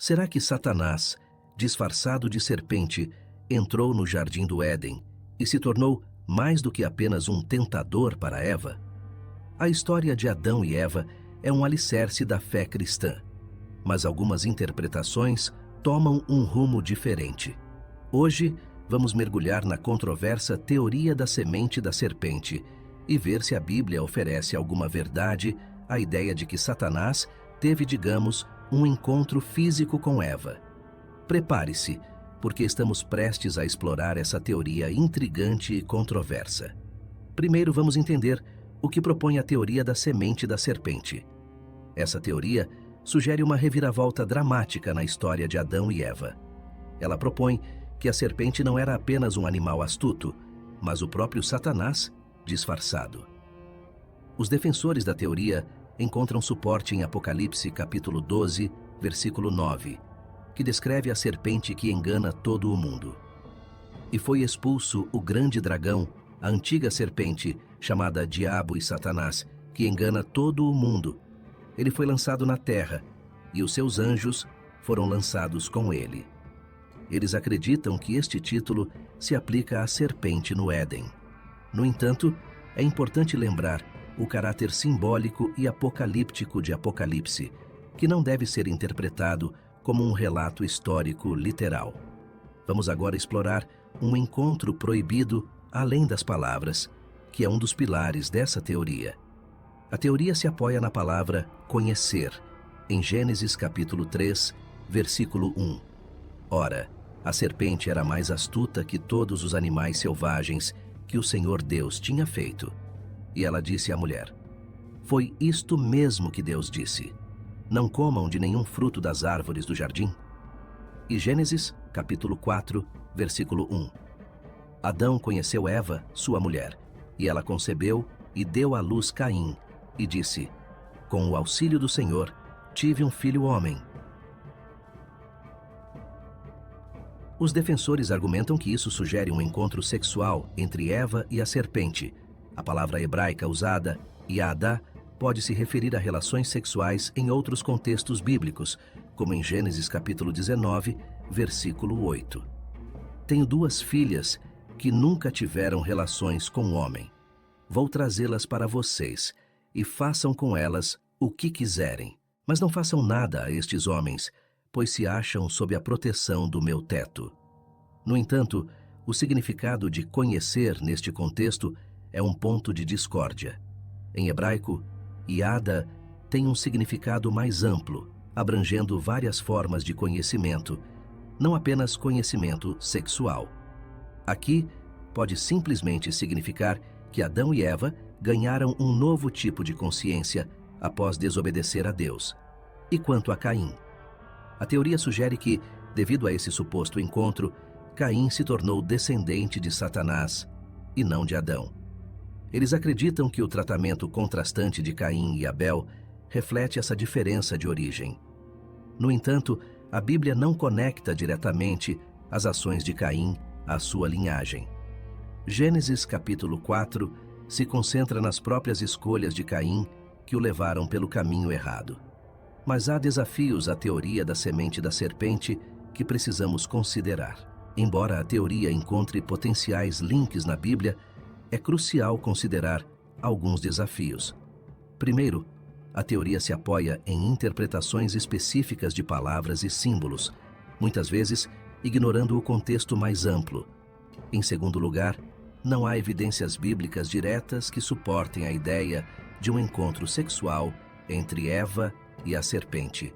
Será que Satanás, disfarçado de serpente, entrou no jardim do Éden e se tornou mais do que apenas um tentador para Eva? A história de Adão e Eva é um alicerce da fé cristã, mas algumas interpretações tomam um rumo diferente. Hoje, vamos mergulhar na controversa teoria da semente da serpente e ver se a Bíblia oferece alguma verdade à ideia de que Satanás teve, digamos, um encontro físico com Eva. Prepare-se, porque estamos prestes a explorar essa teoria intrigante e controversa. Primeiro, vamos entender o que propõe a teoria da semente da serpente. Essa teoria sugere uma reviravolta dramática na história de Adão e Eva. Ela propõe que a serpente não era apenas um animal astuto, mas o próprio Satanás disfarçado. Os defensores da teoria encontram suporte em Apocalipse capítulo 12, versículo 9, que descreve a serpente que engana todo o mundo. E foi expulso o grande dragão, a antiga serpente, chamada Diabo e Satanás, que engana todo o mundo. Ele foi lançado na terra, e os seus anjos foram lançados com ele. Eles acreditam que este título se aplica à serpente no Éden. No entanto, é importante lembrar o caráter simbólico e apocalíptico de Apocalipse, que não deve ser interpretado como um relato histórico literal. Vamos agora explorar um encontro proibido além das palavras, que é um dos pilares dessa teoria. A teoria se apoia na palavra conhecer, em Gênesis capítulo 3, versículo 1. Ora, a serpente era mais astuta que todos os animais selvagens que o Senhor Deus tinha feito. E ela disse à mulher: foi isto mesmo que Deus disse: não comam de nenhum fruto das árvores do jardim. E Gênesis capítulo 4, versículo 1. Adão conheceu Eva, sua mulher, e ela concebeu e deu à luz Caim, e disse: com o auxílio do Senhor, tive um filho homem. Os defensores argumentam que isso sugere um encontro sexual entre Eva e a serpente. A palavra hebraica usada, yada, pode se referir a relações sexuais em outros contextos bíblicos, como em Gênesis capítulo 19, versículo 8. Tenho 2 filhas que nunca tiveram relações com o homem. Vou trazê-las para vocês, e façam com elas o que quiserem. Mas não façam nada a estes homens, pois se acham sob a proteção do meu teto. No entanto, o significado de conhecer neste contexto é um ponto de discórdia. Em hebraico, yada tem um significado mais amplo, abrangendo várias formas de conhecimento, não apenas conhecimento sexual. Aqui, pode simplesmente significar que Adão e Eva ganharam um novo tipo de consciência após desobedecer a Deus. E quanto a Caim? A teoria sugere que, devido a esse suposto encontro, Caim se tornou descendente de Satanás e não de Adão. Eles acreditam que o tratamento contrastante de Caim e Abel reflete essa diferença de origem. No entanto, a Bíblia não conecta diretamente as ações de Caim à sua linhagem. Gênesis capítulo 4 se concentra nas próprias escolhas de Caim que o levaram pelo caminho errado. Mas há desafios à teoria da semente da serpente que precisamos considerar. Embora a teoria encontre potenciais links na Bíblia, é crucial considerar alguns desafios. Primeiro, a teoria se apoia em interpretações específicas de palavras e símbolos, muitas vezes ignorando o contexto mais amplo. Em segundo lugar, não há evidências bíblicas diretas que suportem a ideia de um encontro sexual entre Eva e a serpente.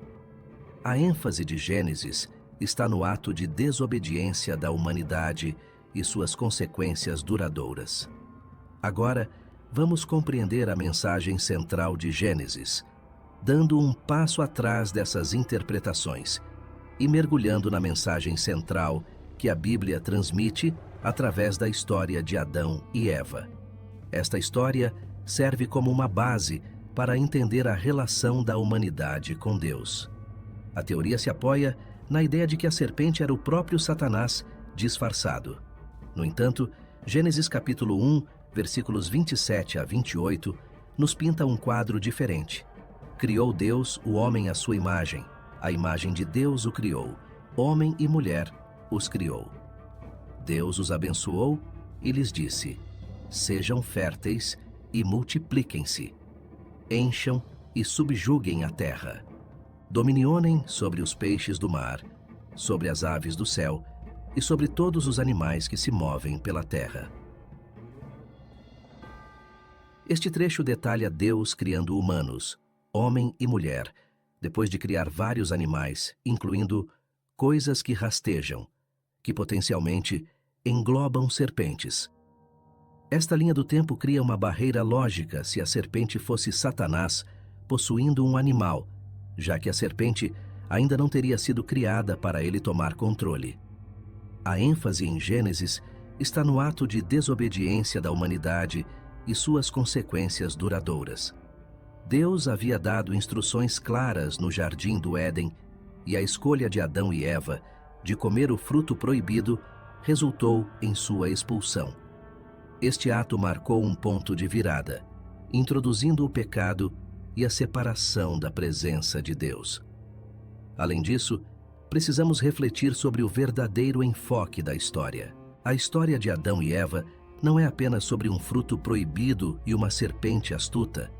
A ênfase de Gênesis está no ato de desobediência da humanidade e suas consequências duradouras. Agora, vamos compreender a mensagem central de Gênesis, dando um passo atrás dessas interpretações e mergulhando na mensagem central que a Bíblia transmite através da história de Adão e Eva. Esta história serve como uma base para entender a relação da humanidade com Deus. A teoria se apoia na ideia de que a serpente era o próprio Satanás disfarçado. No entanto, Gênesis capítulo 1, versículos 27 a 28, nos pinta um quadro diferente. Criou Deus o homem à sua imagem, A imagem de Deus o criou, homem e mulher os criou. Deus os abençoou e lhes disse: sejam férteis e multipliquem-se, encham e subjuguem a terra. Dominionem sobre os peixes do mar, sobre as aves do céu e sobre todos os animais que se movem pela terra. Este trecho detalha Deus criando humanos, homem e mulher, depois de criar vários animais, incluindo coisas que rastejam, que potencialmente englobam serpentes. Esta linha do tempo cria uma barreira lógica se a serpente fosse Satanás possuindo um animal, já que a serpente ainda não teria sido criada para ele tomar controle. A ênfase em Gênesis está no ato de desobediência da humanidade e suas consequências duradouras. Deus havia dado instruções claras no jardim do Éden, e a escolha de Adão e Eva de comer o fruto proibido resultou em sua expulsão. Este ato marcou um ponto de virada, introduzindo o pecado e a separação da presença de Deus. Além disso, precisamos refletir sobre o verdadeiro enfoque da história. A história de Adão e Eva não é apenas sobre um fruto proibido e uma serpente astuta.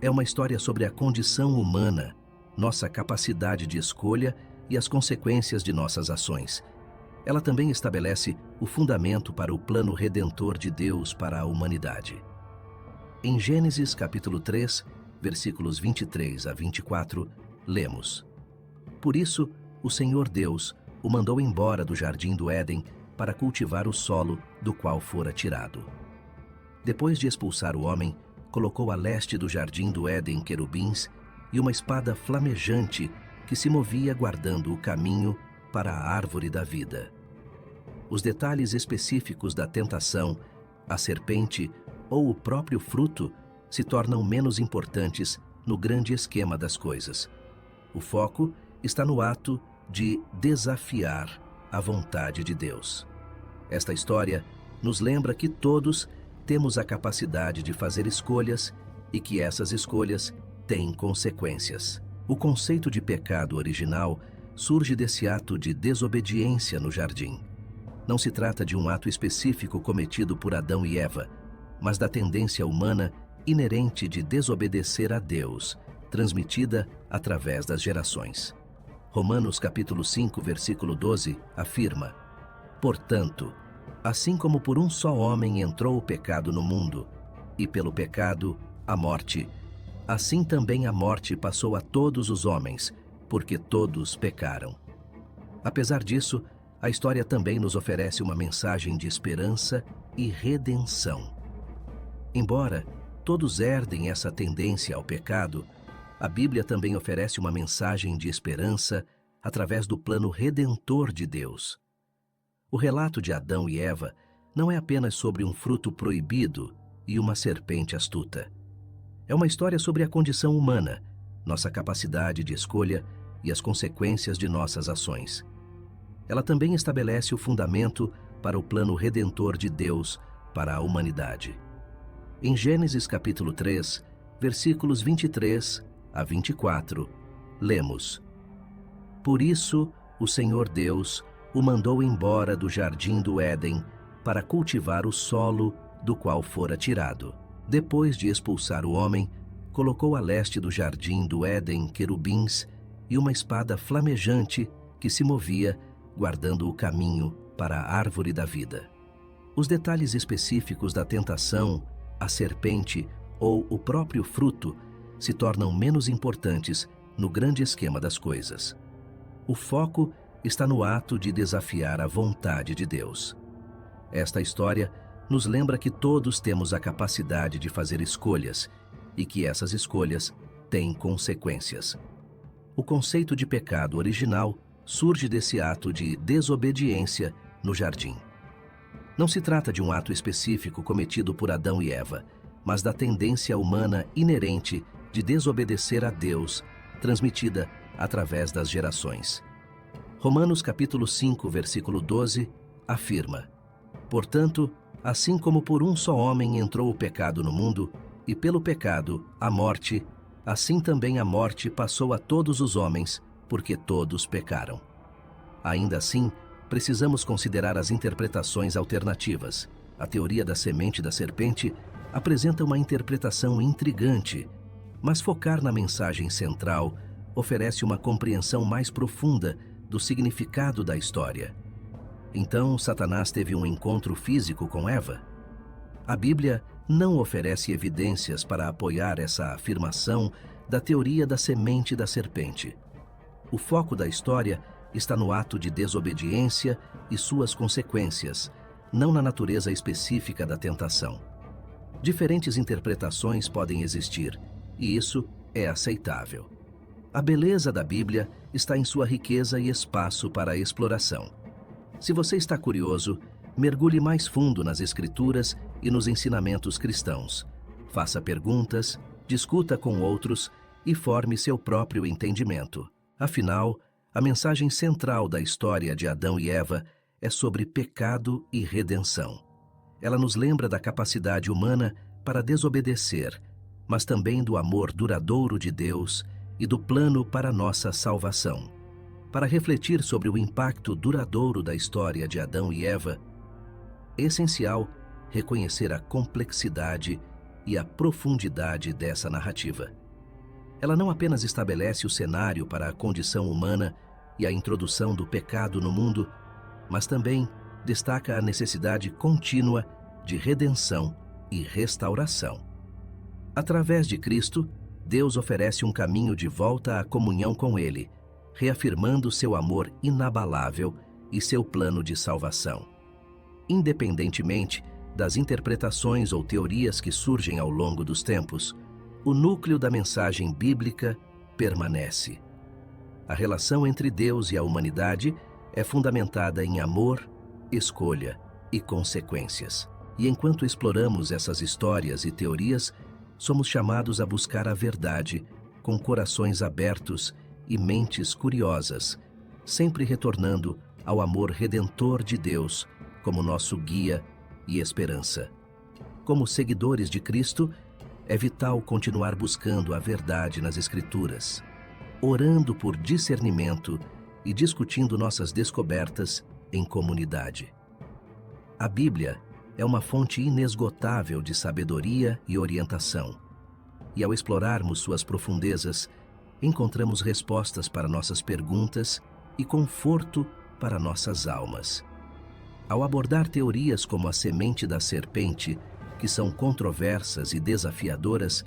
É uma história sobre a condição humana, nossa capacidade de escolha e as consequências de nossas ações. Ela também estabelece o fundamento para o plano redentor de Deus para a humanidade. Em Gênesis capítulo 3, versículos 23 a 24, lemos: Por isso, o Senhor Deus o mandou embora do jardim do Éden para cultivar o solo do qual fora tirado. Depois de expulsar o homem, colocou a leste do jardim do Éden querubins e uma espada flamejante que se movia guardando o caminho para a árvore da vida. Os detalhes específicos da tentação, a serpente ou o próprio fruto se tornam menos importantes no grande esquema das coisas. O foco está no ato de desafiar a vontade de Deus. Esta história nos lembra que todos temos a capacidade de fazer escolhas e que essas escolhas têm consequências. O conceito de pecado original surge desse ato de desobediência no jardim. Não se trata de um ato específico cometido por Adão e Eva, mas da tendência humana inerente de desobedecer a Deus, transmitida através das gerações. Romanos capítulo 5, versículo 12, afirma: Portanto, assim como por um só homem entrou o pecado no mundo, e pelo pecado a morte, assim também a morte passou a todos os homens, porque todos pecaram. Apesar disso, a história também nos oferece uma mensagem de esperança e redenção. Embora todos herdem essa tendência ao pecado, a Bíblia também oferece uma mensagem de esperança através do plano redentor de Deus. O relato de Adão e Eva não é apenas sobre um fruto proibido e uma serpente astuta. É uma história sobre a condição humana, nossa capacidade de escolha e as consequências de nossas ações. Ela também estabelece o fundamento para o plano redentor de Deus para a humanidade. Em Gênesis capítulo 3, versículos 23 a 24, lemos: Por isso, o Senhor Deus o mandou embora do jardim do Éden para cultivar o solo do qual fora tirado. Depois de expulsar o homem, colocou a leste do jardim do Éden querubins e uma espada flamejante que se movia, guardando o caminho para a árvore da vida. Os detalhes específicos da tentação, a serpente ou o próprio fruto se tornam menos importantes no grande esquema das coisas. O foco está no ato de desafiar a vontade de Deus. Esta história nos lembra que todos temos a capacidade de fazer escolhas e que essas escolhas têm consequências. O conceito de pecado original surge desse ato de desobediência no jardim. Não se trata de um ato específico cometido por Adão e Eva, mas da tendência humana inerente de desobedecer a Deus, transmitida através das gerações. Romanos capítulo 5, versículo 12, afirma: Portanto, assim como por um só homem entrou o pecado no mundo, e pelo pecado a morte, assim também a morte passou a todos os homens, porque todos pecaram. Ainda assim, precisamos considerar as interpretações alternativas. A teoria da semente da serpente apresenta uma interpretação intrigante, mas focar na mensagem central oferece uma compreensão mais profunda do significado da história. Então, Satanás teve um encontro físico com Eva? A Bíblia não oferece evidências para apoiar essa afirmação da teoria da semente da serpente. O foco da história está no ato de desobediência e suas consequências, não na natureza específica da tentação. Diferentes interpretações podem existir, e isso é aceitável. A beleza da Bíblia está em sua riqueza e espaço para a exploração. Se você está curioso, mergulhe mais fundo nas Escrituras e nos ensinamentos cristãos. Faça perguntas, discuta com outros e forme seu próprio entendimento. Afinal, a mensagem central da história de Adão e Eva é sobre pecado e redenção. Ela nos lembra da capacidade humana para desobedecer, mas também do amor duradouro de Deus e do plano para nossa salvação. Para refletir sobre o impacto duradouro da história de Adão e Eva, é essencial reconhecer a complexidade e a profundidade dessa narrativa. Ela não apenas estabelece o cenário para a condição humana e a introdução do pecado no mundo, mas também destaca a necessidade contínua de redenção e restauração. Através de Cristo, Deus oferece um caminho de volta à comunhão com Ele, reafirmando seu amor inabalável e seu plano de salvação. Independentemente das interpretações ou teorias que surgem ao longo dos tempos, o núcleo da mensagem bíblica permanece. A relação entre Deus e a humanidade é fundamentada em amor, escolha e consequências. E enquanto exploramos essas histórias e teorias, somos chamados a buscar a verdade com corações abertos e mentes curiosas, sempre retornando ao amor redentor de Deus como nosso guia e esperança. Como seguidores de Cristo, é vital continuar buscando a verdade nas Escrituras, orando por discernimento e discutindo nossas descobertas em comunidade. A Bíblia é uma fonte inesgotável de sabedoria e orientação, e ao explorarmos suas profundezas, encontramos respostas para nossas perguntas e conforto para nossas almas. Ao abordar teorias como a semente da serpente, que são controversas e desafiadoras,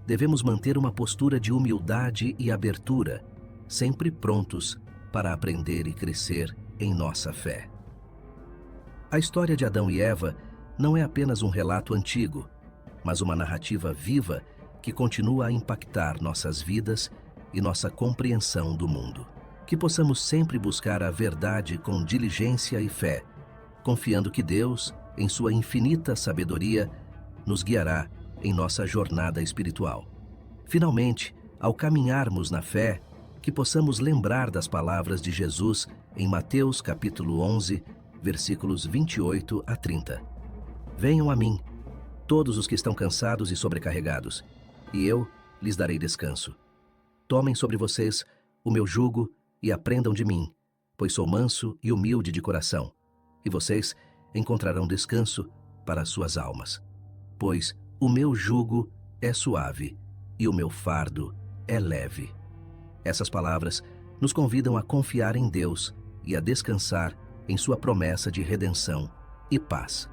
devemos manter uma postura de humildade e abertura, sempre prontos para aprender e crescer em nossa fé. A história de Adão e Eva não é apenas um relato antigo, mas uma narrativa viva que continua a impactar nossas vidas e nossa compreensão do mundo. Que possamos sempre buscar a verdade com diligência e fé, confiando que Deus, em sua infinita sabedoria, nos guiará em nossa jornada espiritual. Finalmente, ao caminharmos na fé, que possamos lembrar das palavras de Jesus em Mateus capítulo 11, versículos 28 a 30. Venham a mim, todos os que estão cansados e sobrecarregados, e eu lhes darei descanso. Tomem sobre vocês o meu jugo e aprendam de mim, pois sou manso e humilde de coração, e vocês encontrarão descanso para as suas almas. Pois o meu jugo é suave e o meu fardo é leve. Essas palavras nos convidam a confiar em Deus e a descansar em sua promessa de redenção e paz.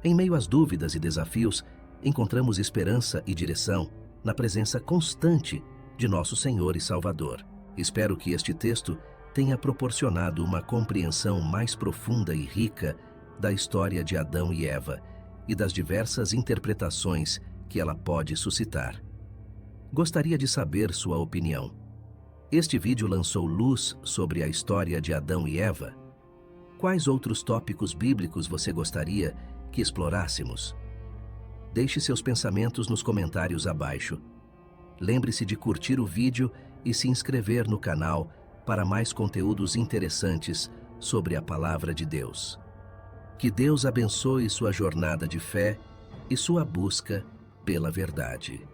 Em meio às dúvidas e desafios, encontramos esperança e direção na presença constante de nosso Senhor e Salvador. Espero que este texto tenha proporcionado uma compreensão mais profunda e rica da história de Adão e Eva e das diversas interpretações que ela pode suscitar. Gostaria de saber sua opinião. Este vídeo lançou luz sobre a história de Adão e Eva? Quais outros tópicos bíblicos você gostaria que explorássemos? Deixe seus pensamentos nos comentários abaixo. Lembre-se de curtir o vídeo e se inscrever no canal para mais conteúdos interessantes sobre a Palavra de Deus. Que Deus abençoe sua jornada de fé e sua busca pela verdade.